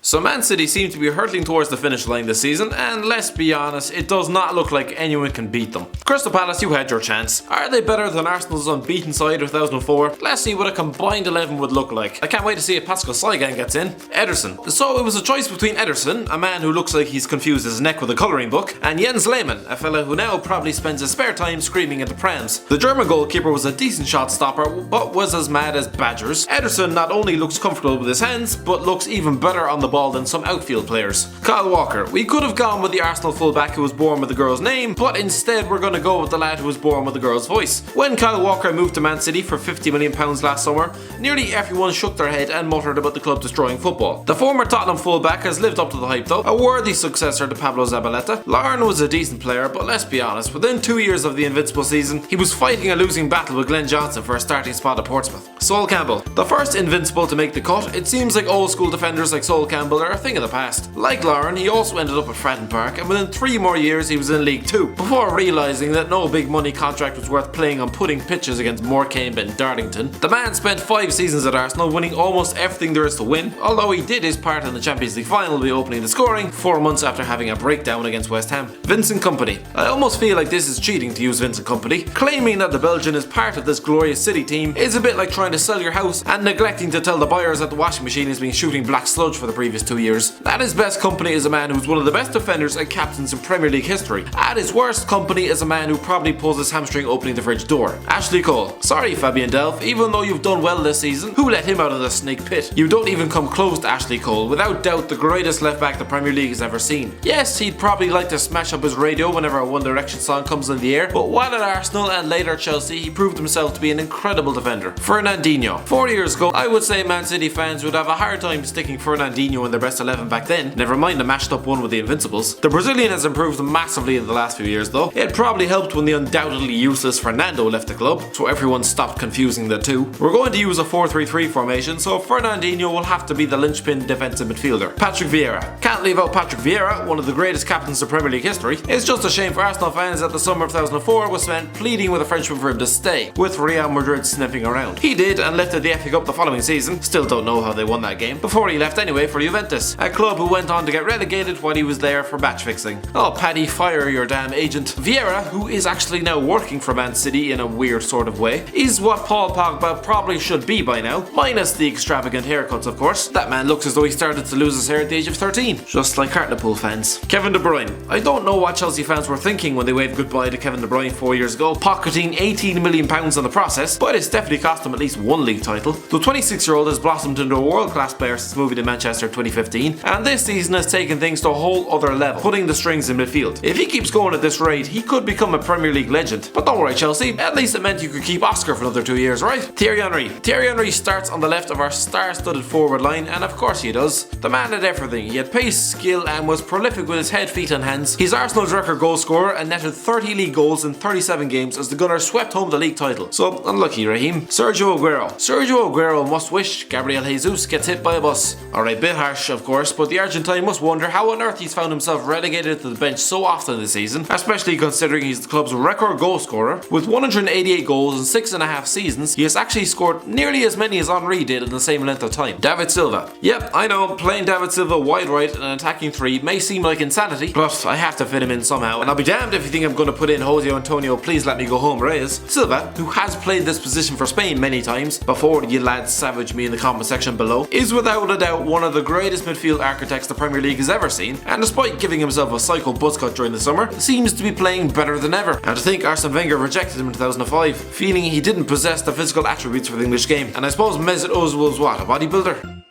So Man City seem to be hurtling towards the finish line this season, and let's be honest, it does not look like anyone can beat them. Crystal Palace, you had your chance. Are they better than Arsenal's unbeaten side of 2004? Let's see what a combined 11 would look like. I can't wait to see if Pascal Saigan gets in. Ederson. So it was a choice between Ederson, a man who looks like he's confused his neck with a colouring book, and Jens Lehmann, a fella who now probably spends his spare time screaming into prams. The German goalkeeper was a decent shot stopper, but was as mad as badgers. Ederson not only looks comfortable with his hands, but looks even better on the ball than some outfield players. Kyle Walker. We could have gone with the Arsenal fullback who was born with the girl's name, but instead we're going to go with the lad who was born with the girl's voice. When Kyle Walker moved to Man City for £50 million last summer, nearly everyone shook their head and muttered about the club destroying football. The former Tottenham fullback has lived up to the hype though, a worthy successor to Pablo Zabaleta. Lauren was a decent player, but let's be honest, within 2 years of the Invincible season, he was fighting a losing battle with Glenn Johnson for a starting spot at Portsmouth. Sol Campbell. The first Invincible to make the cut, it seems like old school defenders like Sol Campbell are a thing of the past. Like Lauren, he also ended up at Fratton Park, and within 3 more years he was in League 2, before realising that no big money contract was worth playing on putting pitches against Morecambe and Darlington. The man spent 5 seasons at Arsenal, winning almost everything there is to win, although he did his part in the Champions League final by opening the scoring 4 months after having a breakdown against West Ham. Vincent Kompany. I almost feel like this is cheating to use Vincent Kompany. Claiming that the Belgian is part of this glorious City team is a bit like trying to sell your house and neglecting to tell the buyers that the washing machine has been shooting black sludge for the previous 2 years. At his best, Kompany is a man who's one of the best defenders and captains in Premier League history. At his worst, Kompany is a man who probably pulls his hamstring opening the fridge door. Ashley Cole. Sorry Fabian Delph, even though you've done well this season, who let him out of the snake pit? You don't even come close to Ashley Cole, without doubt the greatest left back the Premier League has ever seen. Yes, he'd probably like to smash up his radio whenever a One Direction song comes in the air, but while at Arsenal and later Chelsea, he proved himself to be an incredible defender. Fernandinho. 4 years ago, I would say Man City fans would have a hard time sticking Fernandinho in their best 11 back then, never mind the mashed up one with the Invincibles. The Brazilian has improved massively in the last few years though. It probably helped when the undoubtedly useless Fernando left the club, so everyone stopped confusing the two. We're going to use a 4-3-3 formation, so Fernandinho will have to be the linchpin defensive midfielder. Patrick Vieira. Can't leave out Patrick Vieira, one of the greatest captains of Premier League history. It's just a shame for Arsenal fans that the summer of 2004 was spent pleading with a Frenchman for him to stay, with Real Madrid sniffing around. He did and lifted the FA Cup the following season, still don't know how they won that game, before he left anyway for Juventus, a club who went on to get relegated while he was there for match fixing. Oh Paddy, fire your damn agent. Vieira, who is actually now working for Man City in a weird sort of way, is what Paul Pogba probably should be by now, minus the extravagant haircuts of course. That man looks as though he started to lose his hair at the age of 13, just like Hartlepool fans. Kevin De Bruyne. I don't know what Chelsea fans were thinking when they waved goodbye to Kevin De Bruyne 4 years ago, pocketing £18 million in the process, but it's definitely cost him at least 1 league title. The 26-year-old has blossomed into a world-class player since moving to Manchester 2015, and this season has taken things to a whole other level, putting the strings in midfield. If he keeps going at this rate, he could become a Premier League legend. But don't worry Chelsea, at least it meant you could keep Oscar for another 2 years, right? Thierry Henry. Thierry Henry starts on the left of our star-studded forward line, and of course he does. The man had everything. He had pace, skill, and was prolific with his head, feet and hands. He's Arsenal's record goal scorer and netted 30 league goals in 37 games as the Gunners swept home the league title. So unlucky Raheem. Sergio Aguero. Sergio Aguero must wish Gabriel Jesus gets hit by a bus. Alright, bit harsh of course, but the Argentine must wonder how on earth he's found himself relegated to the bench so often this season, especially considering he's the club's record goal scorer. With 188 goals in 6.5 seasons, he has actually scored nearly as many as Henry did in the same length of time. David Silva. Yep, I know, playing David Silva wide right and attacking 3 may seem like insanity, but I have to fit him in somehow, and I'll be damned if you think I'm going to put in Jose Antonio Please Let Me Go Home Reyes. Silva, who has played this position for Spain many times, before you lads savage me in the comment section below, is without a doubt one of the greatest midfield architects the Premier League has ever seen, and despite giving himself a psycho buzzcut during the summer, seems to be playing better than ever. And to think Arsene Wenger rejected him in 2005, feeling he didn't possess the physical attributes for the English game. And I suppose Mesut Ozil was what, a bodybuilder?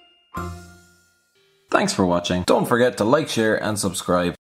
Thanks for watching. Don't forget to like, share and subscribe.